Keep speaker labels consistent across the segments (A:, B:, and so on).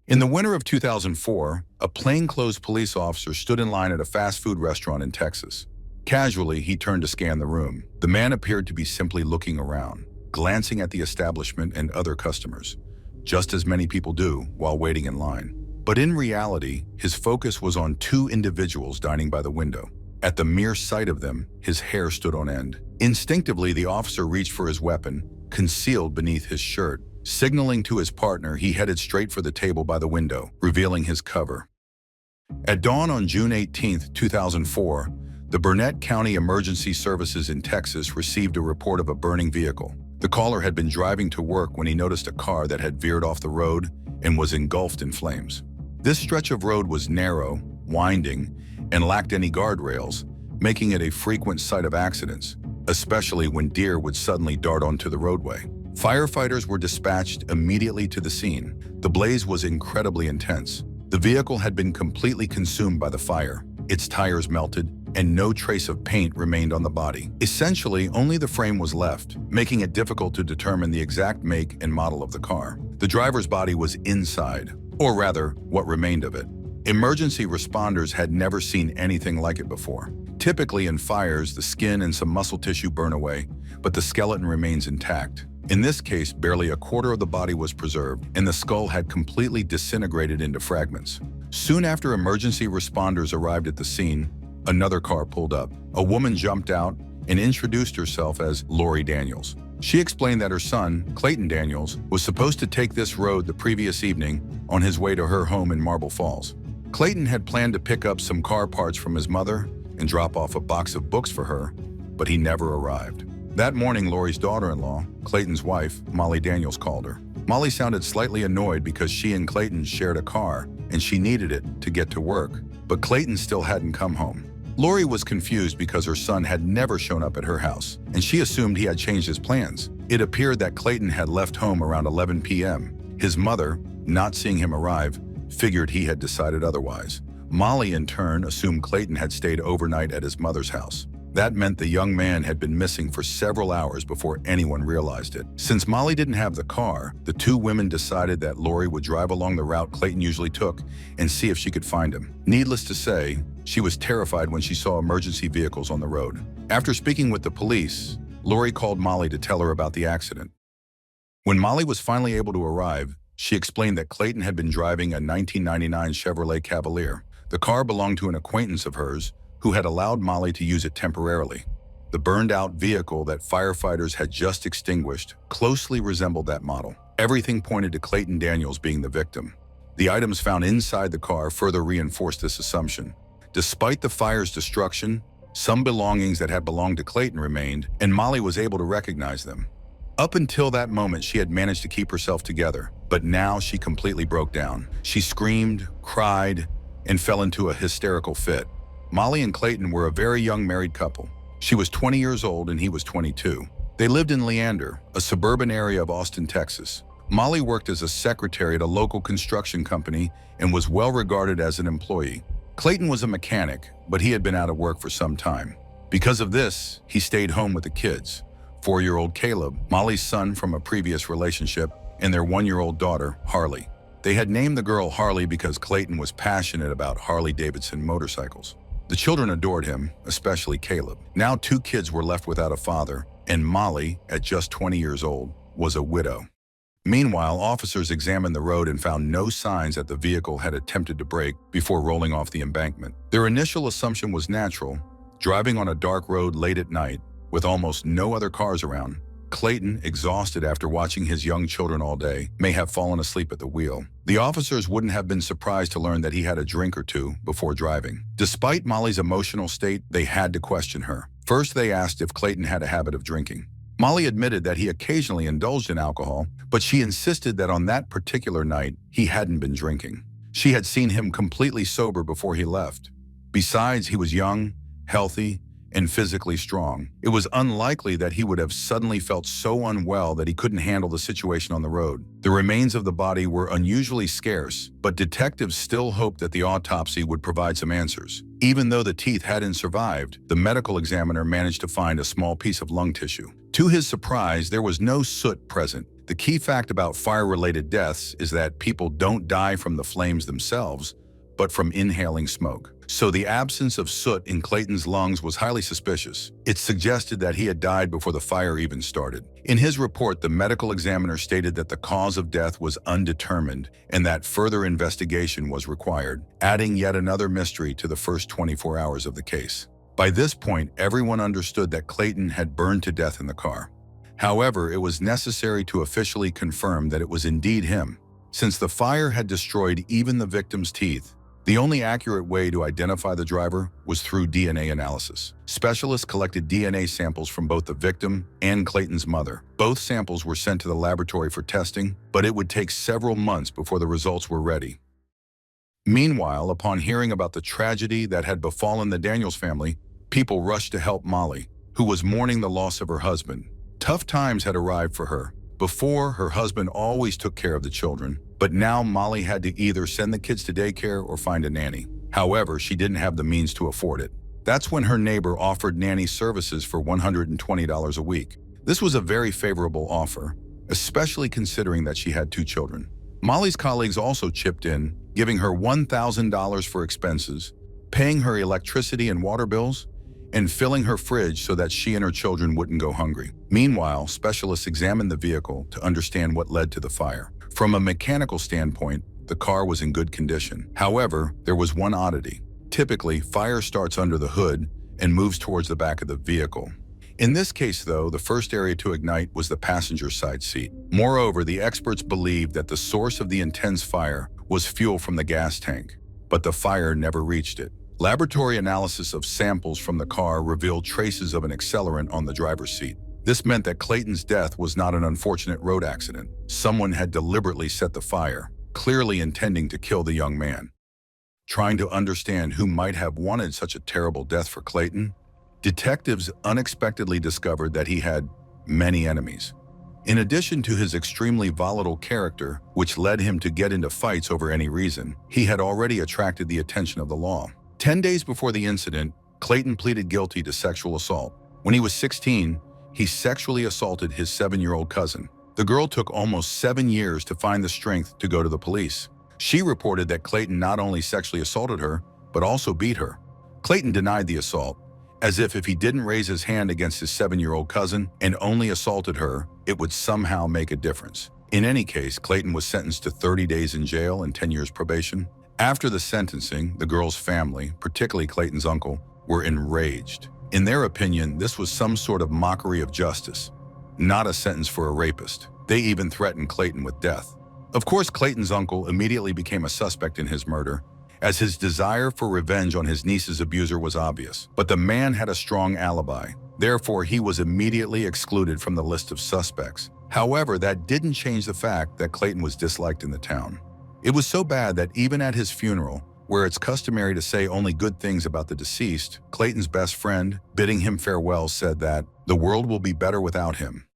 A: In the winter of 2004, a plainclothes police officer stood in line at a fast food restaurant in Texas. Casually, he turned to scan the room. The man appeared to be simply looking around, glancing at the establishment and other customers, just as many people do while waiting in line. But in reality, his focus was on two individuals dining by the window. At the mere sight of them, his hair stood on end. Instinctively, the officer reached for his weapon, concealed beneath his shirt. Signaling to his partner, he headed straight for the table by the window, revealing his cover. At dawn on June 18, 2004, the Burnett County Emergency Services in Texas received a report of a burning vehicle. The caller had been driving to work when he noticed a car that had veered off the road and was engulfed in flames. This stretch of road was narrow, winding, and lacked any guardrails, making it a frequent site of accidents, especially when deer would suddenly dart onto the roadway. Firefighters were dispatched immediately to the scene. The blaze was incredibly intense. The vehicle had been completely consumed by the fire. Its tires melted, and no trace of paint remained on the body. Essentially, only the frame was left, making it difficult to determine the exact make and model of the car. The driver's body was inside, or rather, what remained of it. Emergency responders had never seen anything like it before. Typically in fires, the skin and some muscle tissue burn away, but the skeleton remains intact. In this case, barely a quarter of the body was preserved, and the skull had completely disintegrated into fragments. Soon after emergency responders arrived at the scene, another car pulled up. A woman jumped out and introduced herself as Lori Daniels. She explained that her son, Clayton Daniels, was supposed to take this road the previous evening on his way to her home in Marble Falls. Clayton had planned to pick up some car parts from his mother and drop off a box of books for her, but he never arrived. That morning, Lori's daughter-in-law, Clayton's wife, Molly Daniels, called her. Molly sounded slightly annoyed because she and Clayton shared a car and she needed it to get to work, but Clayton still hadn't come home. Lori was confused because her son had never shown up at her house, and she assumed he had changed his plans. It appeared that Clayton had left home around 11 p.m. His mother, not seeing him arrive, figured he had decided otherwise. Molly, in turn, assumed Clayton had stayed overnight at his mother's house. That meant the young man had been missing for several hours before anyone realized it. Since Molly didn't have the car, the two women decided that Lori would drive along the route Clayton usually took and see if she could find him. Needless to say, she was terrified when she saw emergency vehicles on the road. After speaking with the police, Lori called Molly to tell her about the accident. When Molly was finally able to arrive, she explained that Clayton had been driving a 1999 Chevrolet Cavalier. The car belonged to an acquaintance of hers who had allowed Molly to use it temporarily. The burned-out vehicle that firefighters had just extinguished closely resembled that model. Everything pointed to Clayton Daniels being the victim. The items found inside the car further reinforced this assumption. Despite the fire's destruction, some belongings that had belonged to Clayton remained, and Molly was able to recognize them. Up until that moment, she had managed to keep herself together, but now she completely broke down. She screamed, cried, and fell into a hysterical fit. Molly and Clayton were a very young married couple. She was 20 years old and he was 22. They lived in Leander, a suburban area of Austin, Texas. Molly worked as a secretary at a local construction company and was well regarded as an employee. Clayton was a mechanic, but he had been out of work for some time. Because of this, he stayed home with the kids, 4-year-old Caleb, Molly's son from a previous relationship, and their 1-year-old daughter, Harley. They had named the girl Harley because Clayton was passionate about Harley-Davidson motorcycles. The children adored him, especially Caleb. Now 2 kids were left without a father, and Molly, at just 20 years old, was a widow. Meanwhile, officers examined the road and found no signs that the vehicle had attempted to brake before rolling off the embankment. Their initial assumption was natural. Driving on a dark road late at night, with almost no other cars around, Clayton, exhausted after watching his young children all day, may have fallen asleep at the wheel. The officers wouldn't have been surprised to learn that he had a drink or two before driving. Despite Molly's emotional state, they had to question her. First, they asked if Clayton had a habit of drinking. Molly admitted that he occasionally indulged in alcohol, but she insisted that on that particular night, he hadn't been drinking. She had seen him completely sober before he left. Besides, he was young, healthy, and physically strong. It was unlikely that he would have suddenly felt so unwell that he couldn't handle the situation on the road. The remains of the body were unusually scarce, but detectives still hoped that the autopsy would provide some answers. Even though the teeth hadn't survived, the medical examiner managed to find a small piece of lung tissue. To his surprise, there was no soot present. The key fact about fire-related deaths is that people don't die from the flames themselves, but from inhaling smoke. So the absence of soot in Clayton's lungs was highly suspicious. It suggested that he had died before the fire even started. In his report, the medical examiner stated that the cause of death was undetermined and that further investigation was required, adding yet another mystery to the first 24 hours of the case. By this point, everyone understood that Clayton had burned to death in the car. However, it was necessary to officially confirm that it was indeed him. Since the fire had destroyed even the victim's teeth, the only accurate way to identify the driver was through DNA analysis. Specialists collected DNA samples from both the victim and Clayton's mother. Both samples were sent to the laboratory for testing, but it would take several months before the results were ready. Meanwhile, upon hearing about the tragedy that had befallen the Daniels family, people rushed to help Molly, who was mourning the loss of her husband. Tough times had arrived for her. Before, her husband always took care of the children, but now Molly had to either send the kids to daycare or find a nanny. However, she didn't have the means to afford it. That's when her neighbor offered nanny services for $120 a week. This was a very favorable offer, especially considering that she had 2 children. Molly's colleagues also chipped in, giving her $1,000 for expenses, paying her electricity and water bills, and filling her fridge so that she and her children wouldn't go hungry. Meanwhile, specialists examined the vehicle to understand what led to the fire. From a mechanical standpoint, the car was in good condition. However, there was one oddity. Typically, fire starts under the hood and moves towards the back of the vehicle. In this case, though, the first area to ignite was the passenger side seat. Moreover, the experts believed that the source of the intense fire was fuel from the gas tank, but the fire never reached it. Laboratory analysis of samples from the car revealed traces of an accelerant on the driver's seat. This meant that Clayton's death was not an unfortunate road accident. Someone had deliberately set the fire, clearly intending to kill the young man. Trying to understand who might have wanted such a terrible death for Clayton, detectives unexpectedly discovered that he had many enemies. In addition to his extremely volatile character, which led him to get into fights over any reason, he had already attracted the attention of the law. 10 days before the incident, Clayton pleaded guilty to sexual assault. When he was 16, he sexually assaulted his 7-year-old cousin. The girl took almost 7 years to find the strength to go to the police. She reported that Clayton not only sexually assaulted her, but also beat her. Clayton denied the assault, as if he didn't raise his hand against his 7-year-old cousin and only assaulted her, it would somehow make a difference. In any case, Clayton was sentenced to 30 days in jail and 10 years probation. After the sentencing, the girl's family, particularly Clayton's uncle, were enraged. In their opinion, this was some sort of mockery of justice, not a sentence for a rapist. They even threatened Clayton with death. Of course, Clayton's uncle immediately became a suspect in his murder, as his desire for revenge on his niece's abuser was obvious. But the man had a strong alibi. Therefore, he was immediately excluded from the list of suspects. However, that didn't change the fact that Clayton was disliked in the town. It was so bad that even at his funeral, where it's customary to say only good things about the deceased, Clayton's best friend, bidding him farewell, said that the world will be better without him.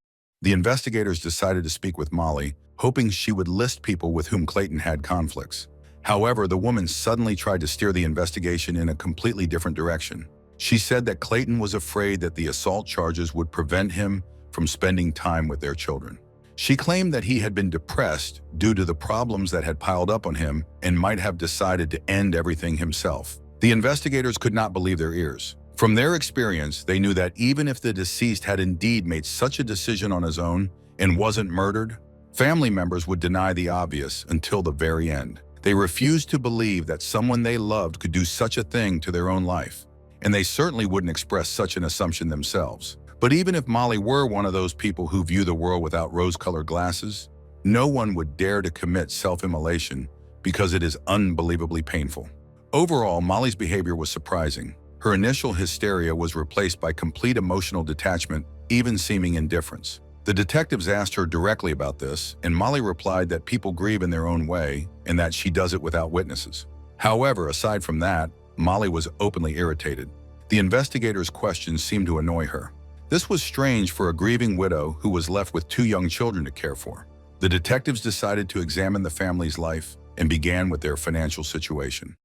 A: The investigators decided to speak with Molly, hoping she would list people with whom Clayton had conflicts. However, the woman suddenly tried to steer the investigation in a completely different direction. She said that Clayton was afraid that the assault charges would prevent him from spending time with their children. She claimed that he had been depressed due to the problems that had piled up on him and might have decided to end everything himself. The investigators could not believe their ears. From their experience, they knew that even if the deceased had indeed made such a decision on his own and wasn't murdered, family members would deny the obvious until the very end. They refused to believe that someone they loved could do such a thing to their own life, and they certainly wouldn't express such an assumption themselves. But even if Molly were one of those people who view the world without rose-colored glasses, no one would dare to commit self-immolation because it is unbelievably painful. Overall, Molly's behavior was surprising. Her initial hysteria was replaced by complete emotional detachment, even seeming indifference. The detectives asked her directly about this, and Molly replied that people grieve in their own way and that she does it without witnesses. However, aside from that, Molly was openly irritated. The investigators' questions seemed to annoy her. This was strange for a grieving widow who was left with 2 young children to care for. The detectives decided to examine the family's life and began with their financial situation.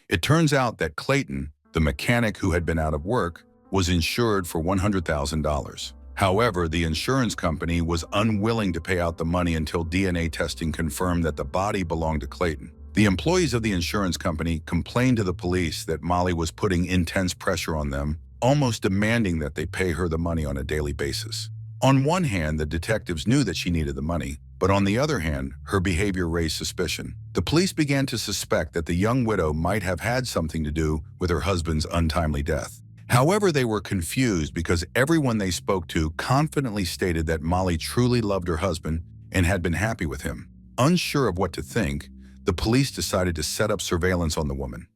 A: It turns out that Clayton, the mechanic who had been out of work, was insured for $100,000. However, the insurance company was unwilling to pay out the money until DNA testing confirmed that the body belonged to Clayton. The employees of the insurance company complained to the police that Molly was putting intense pressure on them, almost demanding that they pay her the money on a daily basis. On one hand, the detectives knew that she needed the money, but on the other hand, her behavior raised suspicion. The police began to suspect that the young widow might have had something to do with her husband's untimely death. However, they were confused because everyone they spoke to confidently stated that Molly truly loved her husband and had been happy with him. Unsure of what to think, the police decided to set up surveillance on the woman.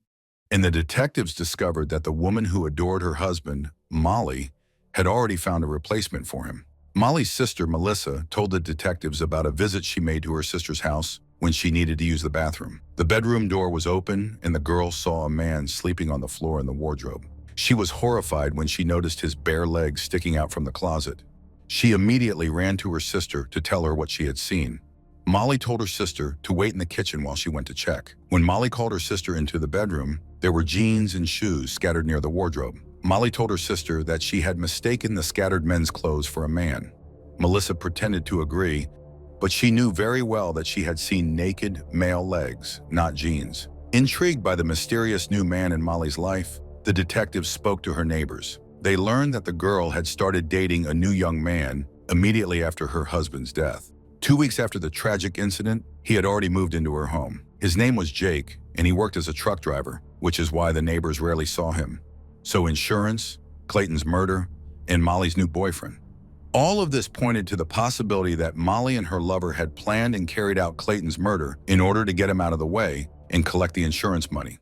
A: And the detectives discovered that the woman who adored her husband, Molly, had already found a replacement for him. Molly's sister, Melissa, told the detectives about a visit she made to her sister's house when she needed to use the bathroom. The bedroom door was open and the girl saw a man sleeping on the floor in the wardrobe. She was horrified when she noticed his bare legs sticking out from the closet. She immediately ran to her sister to tell her what she had seen. Molly told her sister to wait in the kitchen while she went to check. When Molly called her sister into the bedroom, there were jeans and shoes scattered near the wardrobe. Molly told her sister that she had mistaken the scattered men's clothes for a man. Melissa pretended to agree, but she knew very well that she had seen naked male legs, not jeans. Intrigued by the mysterious new man in Molly's life, the detectives spoke to her neighbors. They learned that the girl had started dating a new young man immediately after her husband's death. 2 weeks after the tragic incident, he had already moved into her home. His name was Jake, and he worked as a truck driver, which is why the neighbors rarely saw him. So insurance, Clayton's murder, and Molly's new boyfriend. All of this pointed to the possibility that Molly and her lover had planned and carried out Clayton's murder in order to get him out of the way and collect the insurance money.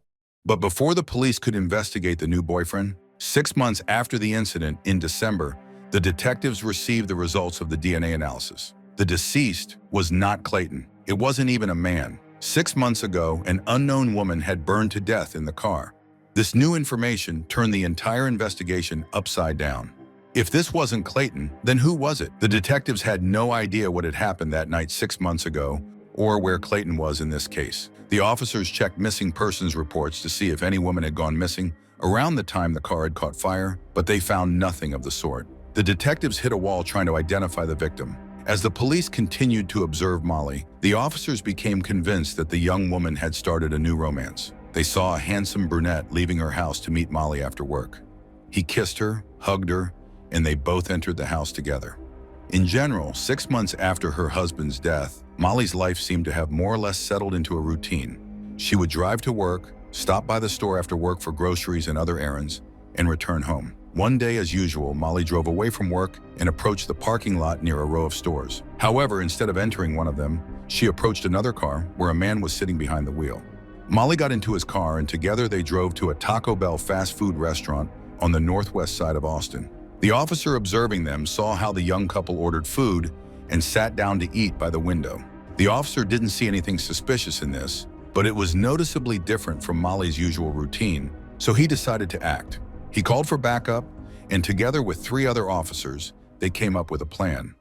A: But before the police could investigate the new boyfriend, 6 months after the incident in December, the detectives received the results of the DNA analysis. The deceased was not Clayton. It wasn't even a man. 6 months ago, an unknown woman had burned to death in the car. This new information turned the entire investigation upside down. If this wasn't Clayton, then who was it? The detectives had no idea what had happened that night 6 months ago, or where Clayton was in this case. The officers checked missing persons reports to see if any woman had gone missing around the time the car had caught fire, but they found nothing of the sort. The detectives hit a wall trying to identify the victim. As the police continued to observe Molly, the officers became convinced that the young woman had started a new romance. They saw a handsome brunette leaving her house to meet Molly after work. He kissed her, hugged her, and they both entered the house together. In general, 6 months after her husband's death, Molly's life seemed to have more or less settled into a routine. She would drive to work, stop by the store after work for groceries and other errands, and return home. One day, as usual, Molly drove away from work and approached the parking lot near a row of stores. However, instead of entering one of them, she approached another car where a man was sitting behind the wheel. Molly got into his car and together they drove to a Taco Bell fast food restaurant on the northwest side of Austin. The officer observing them saw how the young couple ordered food and sat down to eat by the window. The officer didn't see anything suspicious in this, but it was noticeably different from Molly's usual routine, so he decided to act. He called for backup, and together with 3 other officers, they came up with a plan.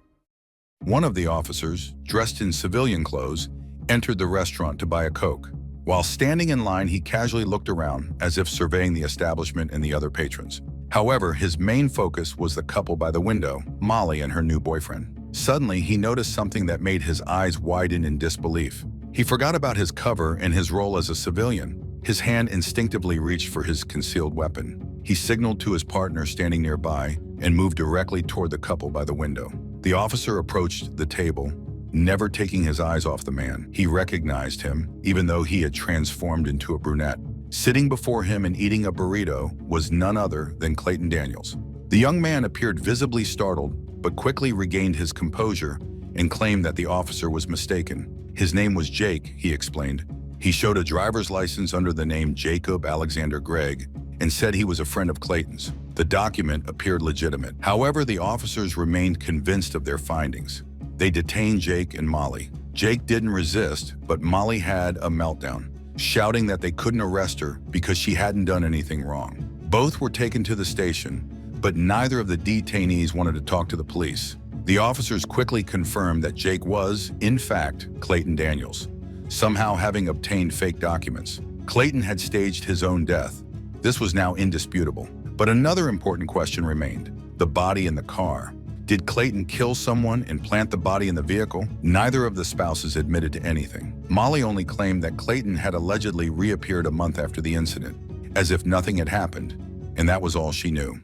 A: One of the officers, dressed in civilian clothes, entered the restaurant to buy a Coke. While standing in line, he casually looked around as if surveying the establishment and the other patrons. However, his main focus was the couple by the window, Molly and her new boyfriend. Suddenly, he noticed something that made his eyes widen in disbelief. He forgot about his cover and his role as a civilian. His hand instinctively reached for his concealed weapon. He signaled to his partner standing nearby and moved directly toward the couple by the window. The officer approached the table, never taking his eyes off the man. He recognized him, even though he had transformed into a brunette. Sitting before him and eating a burrito was none other than Clayton Daniels. The young man appeared visibly startled, but quickly regained his composure and claimed that the officer was mistaken. His name was Jake, he explained. He showed a driver's license under the name Jacob Alexander Gregg and said he was a friend of Clayton's. The document appeared legitimate. However, the officers remained convinced of their findings. They detained Jake and Molly. Jake didn't resist, but Molly had a meltdown, shouting that they couldn't arrest her because she hadn't done anything wrong. Both were taken to the station, but neither of the detainees wanted to talk to the police. The officers quickly confirmed that Jake was, in fact, Clayton Daniels, somehow having obtained fake documents. Clayton had staged his own death. This was now indisputable. But another important question remained: the body in the car. Did Clayton kill someone and plant the body in the vehicle? Neither of the spouses admitted to anything. Molly only claimed that Clayton had allegedly reappeared a month after the incident, as if nothing had happened, and that was all she knew.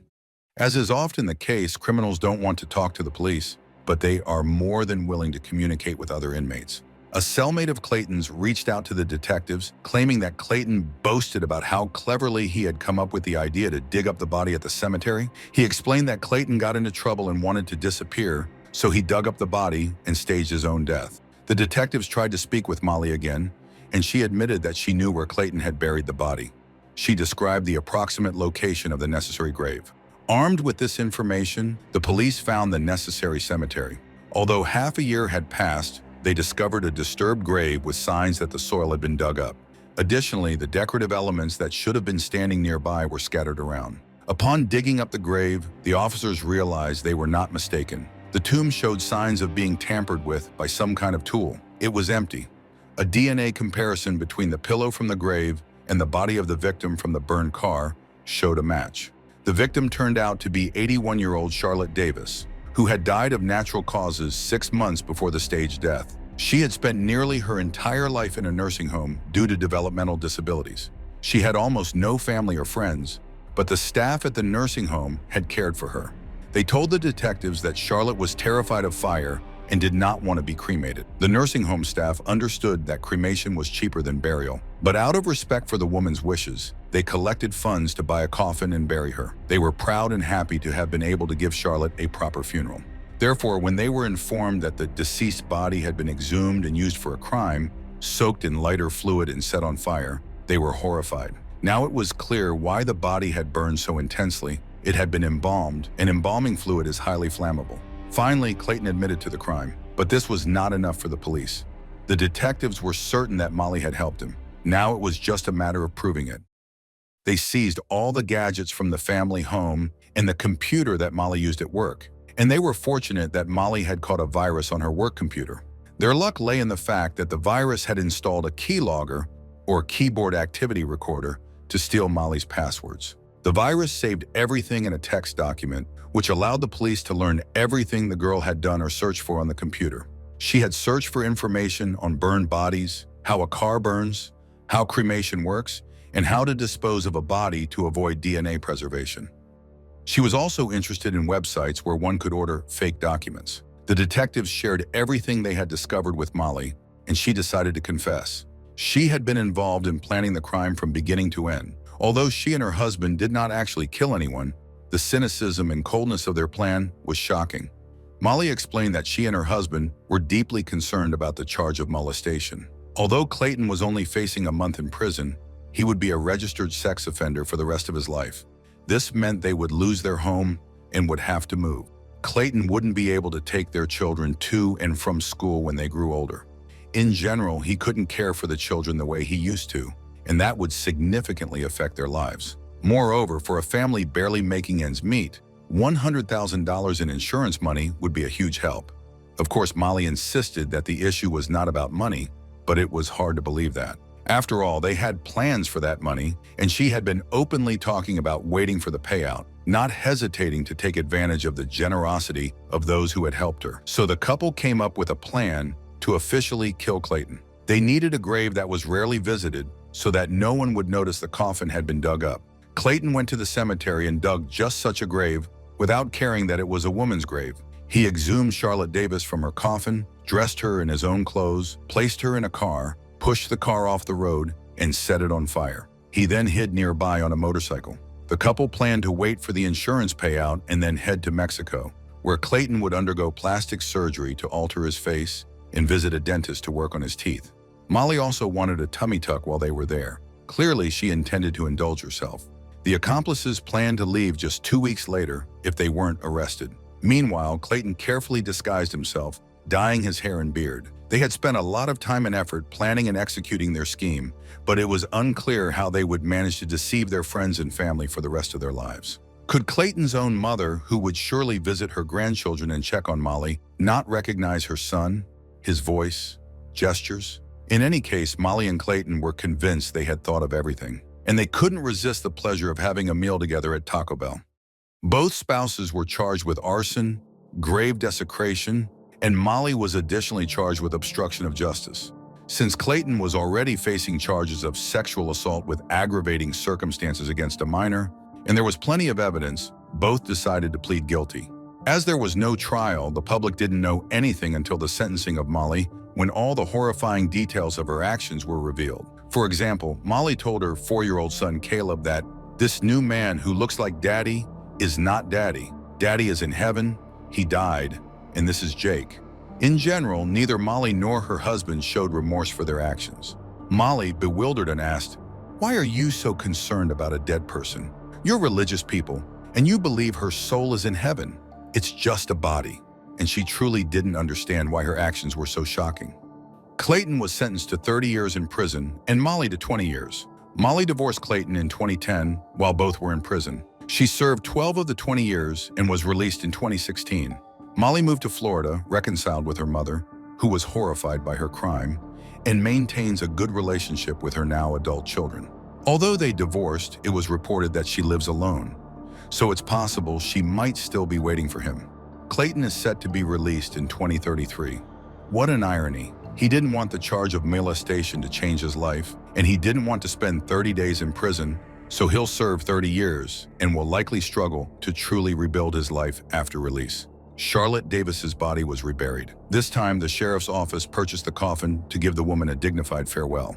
A: As is often the case, criminals don't want to talk to the police, but they are more than willing to communicate with other inmates. A cellmate of Clayton's reached out to the detectives, claiming that Clayton boasted about how cleverly he had come up with the idea to dig up the body at the cemetery. He explained that Clayton got into trouble and wanted to disappear, so he dug up the body and staged his own death. The detectives tried to speak with Molly again, and she admitted that she knew where Clayton had buried the body. She described the approximate location of the necessary grave. Armed with this information, the police found the necessary cemetery. Although half a year had passed, they discovered a disturbed grave with signs that the soil had been dug up. Additionally, the decorative elements that should have been standing nearby were scattered around. Upon digging up the grave, the officers realized they were not mistaken. The tomb showed signs of being tampered with by some kind of tool. It was empty. A DNA comparison between the pillow from the grave and the body of the victim from the burned car showed a match. The victim turned out to be 81-year-old Charlotte Davis, who had died of natural causes 6 months before the staged death. She had spent nearly her entire life in a nursing home due to developmental disabilities. She had almost no family or friends, but the staff at the nursing home had cared for her. They told the detectives that Charlotte was terrified of fire and did not want to be cremated. The nursing home staff understood that cremation was cheaper than burial, but out of respect for the woman's wishes, they collected funds to buy a coffin and bury her. They were proud and happy to have been able to give Charlotte a proper funeral. Therefore, when they were informed that the deceased body had been exhumed and used for a crime, soaked in lighter fluid and set on fire, they were horrified. Now it was clear why the body had burned so intensely. It had been embalmed, and embalming fluid is highly flammable. Finally, Clayton admitted to the crime, but this was not enough for the police. The detectives were certain that Molly had helped him. Now it was just a matter of proving it. They seized all the gadgets from the family home and the computer that Molly used at work, and they were fortunate that Molly had caught a virus on her work computer. Their luck lay in the fact that the virus had installed a keylogger, or keyboard activity recorder, to steal Molly's passwords. The virus saved everything in a text document, which allowed the police to learn everything the girl had done or searched for on the computer. She had searched for information on burned bodies, how a car burns, how cremation works, and how to dispose of a body to avoid DNA preservation. She was also interested in websites where one could order fake documents. The detectives shared everything they had discovered with Molly, and she decided to confess. She had been involved in planning the crime from beginning to end. Although she and her husband did not actually kill anyone, the cynicism and coldness of their plan was shocking. Molly explained that she and her husband were deeply concerned about the charge of molestation. Although Clayton was only facing a month in prison, he would be a registered sex offender for the rest of his life. This meant they would lose their home and would have to move. Clayton wouldn't be able to take their children to and from school when they grew older. In general, he couldn't care for the children the way he used to, and that would significantly affect their lives. Moreover, for a family barely making ends meet, $100,000 in insurance money would be a huge help. Of course, Molly insisted that the issue was not about money, but it was hard to believe that. After all, they had plans for that money, and she had been openly talking about waiting for the payout, not hesitating to take advantage of the generosity of those who had helped her. So the couple came up with a plan to officially kill Clayton. They needed a grave that was rarely visited so that no one would notice the coffin had been dug up. Clayton went to the cemetery and dug just such a grave without caring that it was a woman's grave. He exhumed Charlotte Davis from her coffin, dressed her in his own clothes, placed her in a car, pushed the car off the road, and set it on fire. He then hid nearby on a motorcycle. The couple planned to wait for the insurance payout and then head to Mexico, where Clayton would undergo plastic surgery to alter his face and visit a dentist to work on his teeth. Molly also wanted a tummy tuck while they were there. Clearly, she intended to indulge herself. The accomplices planned to leave just 2 weeks later if they weren't arrested. Meanwhile, Clayton carefully disguised himself, dyeing his hair and beard. They had spent a lot of time and effort planning and executing their scheme, but it was unclear how they would manage to deceive their friends and family for the rest of their lives. Could Clayton's own mother, who would surely visit her grandchildren and check on Molly, not recognize her son, his voice, gestures? In any case, Molly and Clayton were convinced they had thought of everything, and they couldn't resist the pleasure of having a meal together at Taco Bell. Both spouses were charged with arson, grave desecration, and Molly was additionally charged with obstruction of justice. Since Clayton was already facing charges of sexual assault with aggravating circumstances against a minor, and there was plenty of evidence, both decided to plead guilty. As there was no trial, the public didn't know anything until the sentencing of Molly, when all the horrifying details of her actions were revealed. For example, Molly told her 4-year-old son Caleb that this new man who looks like Daddy is not Daddy. Daddy is in heaven, he died, and this is Jake. In general, neither Molly nor her husband showed remorse for their actions. Molly, bewildered, and asked, "Why are you so concerned about a dead person? You're religious people, and you believe her soul is in heaven. It's just a body." And she truly didn't understand why her actions were so shocking. Clayton was sentenced to 30 years in prison and Molly to 20 years. Molly divorced Clayton in 2010 while both were in prison. She served 12 of the 20 years and was released in 2016. Molly moved to Florida, reconciled with her mother, who was horrified by her crime, and maintains a good relationship with her now adult children. Although they divorced, it was reported that she lives alone, so it's possible she might still be waiting for him. Clayton is set to be released in 2033. What an irony. He didn't want the charge of molestation to change his life, and he didn't want to spend 30 days in prison, so he'll serve 30 years and will likely struggle to truly rebuild his life after release. Charlotte Davis's body was reburied. This time, the sheriff's office purchased the coffin to give the woman a dignified farewell.